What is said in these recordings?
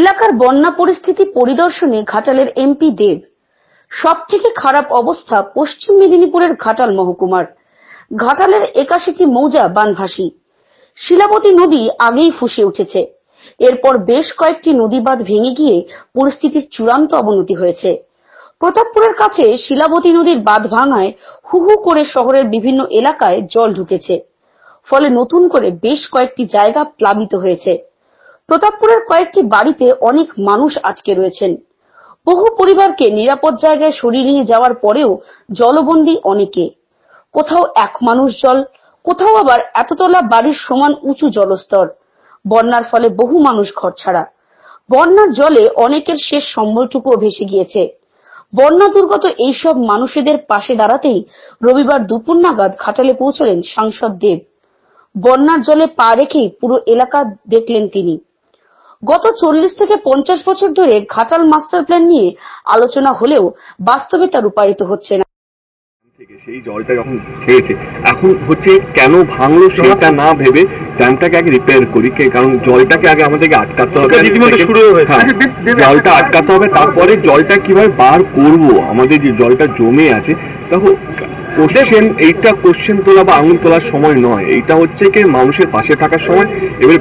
এলাকার বন্যা পরিস্থিতি পরিদর্শনে ঘাটালের এমপি দেব। সবথেকে খারাপ অবস্থা পশ্চিম মেদিনীপুরের ঘাটাল মহকুমার। ঘাটালের ৮১টি মৌজা বানভাসী। শিলাবতী নদী আগেই ফুঁসে উঠেছে। এরপর বেশ কয়েকটি নদী বাঁধ ভেঙে গিয়ে পরিস্থিতির চূড়ান্ত অবনতি হয়েছে। প্রতাপপুরের কাছে শিলাবতী নদীর বাঁধ ভাঙায় হু হু করে শহরের বিভিন্ন এলাকায় জল ঢুকেছে। ফলে নতুন করে বেশ কয়েকটি জায়গা প্লাবিত হয়েছে। প্রতাপপুরের কয়েকটি বাড়িতে অনেক মানুষ আটকে রয়েছেন। বহু পরিবারকে নিরাপদ জায়গায় সরিয়ে নিয়ে যাওয়ার পরেও জলবন্দী অনেকে। কোথাও এক মানুষ জল, কোথাও আবার এততলা বাড়ির সমান উঁচু জলস্তর। বন্যার ফলে বহু মানুষ ঘরছাড়া। বন্যার জলে অনেকের শেষ সম্বলটুকুও ভেসে গিয়েছে। বন্যা দুর্গত এইসব মানুষদের পাশে দাঁড়াতেই রবিবার দুপুর নাগাদ ঘাটালে পৌঁছলেন সাংসদ দেব। বন্যার জলে পা রেখেই পুরো এলাকা দেখলেন তিনি। গত ৪০ থেকে ৫০ বছর ধরে ঘাটাল মাস্টার প্ল্যান নিয়ে আলোচনা হলেও বাস্তবে তা রূপায়িত হচ্ছে না। সেই জলটা যখন ছেড়েছে এখন হচ্ছে কেন ভাঙলো সেটা না ভেবে ড্যামটাকে আগে রিপেয়ার করি, কারণ জলটাকে আগে আমাদেরকে আটকাতে হবে, জলটা আটকাতে হবে, তারপরে জলটা কিভাবে বার করব। আমাদের যে জলটা জমে আছে দেখো, এইটা কোশ্চেন তোলা বা আঙুল তোলার সময় নয়, এইটা হচ্ছে কি মানুষের পাশে থাকার সময়। এবার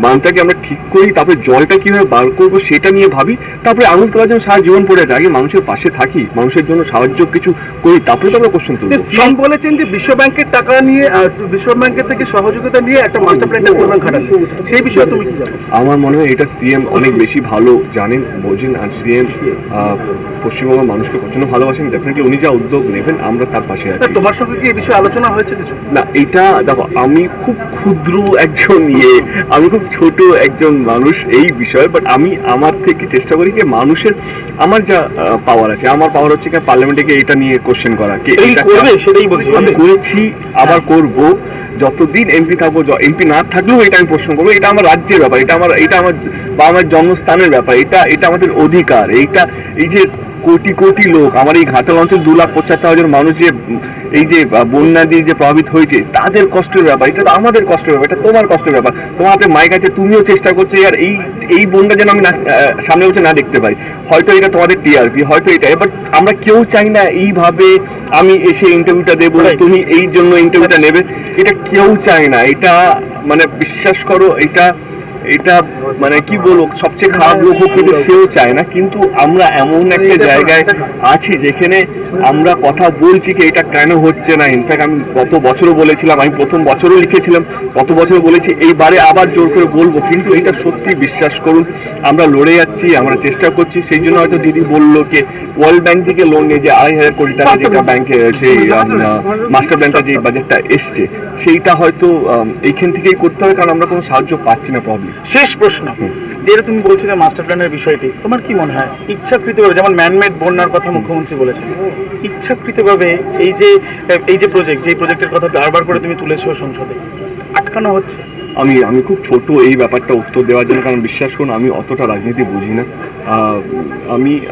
বাঁধটাকে আমরা ঠিক করি, তারপরে জলটা কিভাবে বার করবো সেটা নিয়ে ভাবি, তারপরে আঙুল তোলার জন্য সারা জীবন পড়ে যায়। আগে মানুষের পাশে থাকি, মানুষের জন্য সাহায্য কিছু করি, তারপরে তো আমরা কোশ্চেন তুলি। সিএম বলেছেন যে বিশ্ব ব্যাংকের টাকা নিয়ে, বিশ্ব ব্যাংকের থেকে সহযোগিতা নিয়ে একটা মাস্টার প্ল্যান করবেন ঘাটালে, সেই বিষয়ে তুমি কি জানো? আমার মনে হয় এটা সিএম অনেক বেশি ভালো জানেন, বোঝেন। আর সিএম পশ্চিমবঙ্গের মানুষকে প্রচন্ড ভালোবাসেন। ডেফিনেটলি উনি যা উদ্যোগ নেবেন আমরা তার পাশে আছি। তোমার সঙ্গে কি এই বিষয়ে আলোচনা হয়েছে কিছু? না, এটা দেখো, আমি খুব ক্ষুদ্র একজন আমি খুব ছোট একজন মানুষ এই বিষয়ে, বাট আমি আমার থেকে চেষ্টা করি কি মানুষের, আমার যা পাওয়ার আছে, আমার পাওয়ার হচ্ছে কি পার্লামেন্টে গিয়ে এটা নিয়ে কোশ্চেন করা, কি সেটাই বলছি। আমি করেছি, আবার করব। যতদিন এমপি থাকবো, এমপি না থাকলেও এটা আমি প্রশ্ন করবো। এটা আমার রাজ্যের ব্যাপার, এটা আমার বা আমার জন্মস্থানের ব্যাপার, এটা আমাদের অধিকার। এই যে কোটি কোটি লোক, আমার এই ঘাটাল অঞ্চল 2,75,000 মানুষ যে এই যে বন্যা দিয়ে যে প্রভাবিত হয়েছে, তাদের কষ্টের ব্যাপার, এটা তো আমাদের কষ্টের ব্যাপার, এটা তোমার কষ্টের ব্যাপার। তোমার হাতে মাইক আছে, তুমিও চেষ্টা করছো আর এই বন্যা যেন আমি সামনে বসে না দেখতে পাই। হয়তো এটা তোমাদের টিআরপি, হয়তো এটা, এবার আমরা কেউ চাই না এইভাবে আমি এসে ইন্টারভিউটা দেবো, তুমি এই জন্য ইন্টারভিউটা নেবে, এটা কেউ চায় না। এটা মানে বিশ্বাস করো, এটা মানে কি বলবো, সবচেয়ে খারাপ লোক হোক কিন্তু সেও চায় না। কিন্তু আমরা এমন একটা জায়গায় আছি যেখানে আমরা কথা বলছি কি এটা কেন হচ্ছে না। ইনফ্যাক্ট আমি গত বছরও বলেছিলাম, আমি প্রথম বছরও লিখেছিলাম, গত বছর বলেছি, এইবারে আবার জোর করে বলবো। কিন্তু এটা সত্যি বিশ্বাস করুন, আমরা লড়ে যাচ্ছি, আমরা চেষ্টা করছি। সেই জন্য হয়তো দিদি বললো কি ওয়ার্ল্ড ব্যাংক থেকে লোন নিয়ে যে 2,500 কোটি টাকা যেটা ব্যাংকে সেই মাস্টার ব্যাংকের যে বাজেটটা এসছে, সেইটা হয়তো এইখান থেকেই করতে হবে, কারণ আমরা কোনো সাহায্য পাচ্ছি না পাবলিক। শেষ প্রশ্ন, যেটা তুমি বলছিলে মাস্টার প্ল্যানের বিষয়টি, তোমার কি মনে হয় ইচ্ছাকৃতভাবে, যেমন ম্যানমেড বন্যার কথা মুখ্যমন্ত্রী বলেছেন, ইচ্ছাকৃতভাবে এই যে প্রজেক্ট, যে প্রজেক্টের কথা বারবার করে তুমি তুলেছো সংসদে, আটকানো হচ্ছে? আমি খুব ছোট এই ব্যাপারটা উত্তর দেওয়ার জন্য, কারণ বিশ্বাস করুন আমি অতটা রাজনীতি বুঝি না।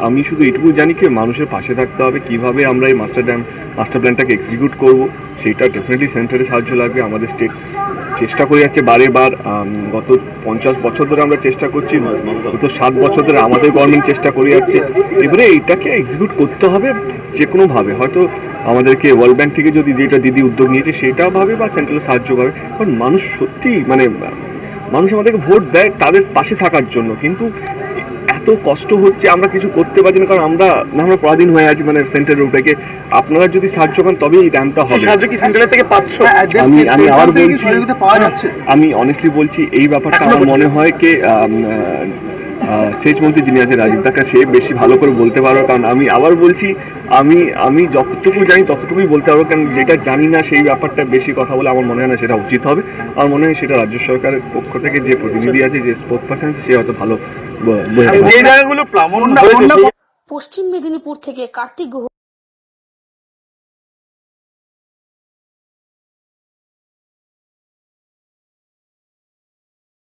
আমি শুধু এটুকু জানি কি মানুষের পাশে থাকতে হবে। কিভাবে আমরা এই মাস্টার প্ল্যানটাকে এক্সিকিউট করব, সেইটা ডেফিনেটলি সেন্টারের সাহায্য লাগবে। আমাদের স্টেট চেষ্টা করে যাচ্ছে বারে বার, গত 50 বছর ধরে আমরা চেষ্টা করছি, গত 7 বছর ধরে আমাদের গভর্নমেন্ট চেষ্টা করে যাচ্ছে। এবারে এইটাকে এক্সিকিউট করতে হবে যে কোনোভাবে, হয়তো আমাদেরকে ওয়ার্ল্ড ব্যাংক থেকে যদি যেটা দিদি উদ্যোগ নিয়েছে সেটা ভাবে, বা সেন্ট্রালের সাহায্য পাবে। কারণ মানুষ সত্যি মানে মানুষ আমাদেরকে ভোট দেয় তাদের পাশে থাকার জন্য, কিন্তু এত কষ্ট হচ্ছে, আমরা কিছু করতে পারছি না, কারণ আমরা পরাধীন হয়ে আছি মানে সেন্টারের উপরে। আপনারা যদি সাহায্য করেন তবেই এই ড্যামটা হবে। সাহায্য কি সেন্টারের থেকে পাচ্ছ? আমি আবার বলছি, আমি অনেস্টলি বলছি, এই ব্যাপারটা আমার মনে হয় কি সেচ মন্ত্রী যিনি আছে রাজীব দাকে, সে বেশি ভালো করে বলতে পারো। কারণ আমি আবার বলছি, আমি যতটুকু জানি ততটুকুই বলতে পারবো, কারণ যেটা জানি না সেই ব্যাপারটা বেশি কথা বলে আমার মনে হয় না সেটা উচিত হবে। আমার মনে হয় সেটা রাজ্য সরকারের পক্ষ থেকে যে প্রতিনিধি আছে, যে স্পোক পারসন আছে, সে হয়তো ভালো। পশ্চিম মেদিনীপুর থেকে কার্তিক গুহ।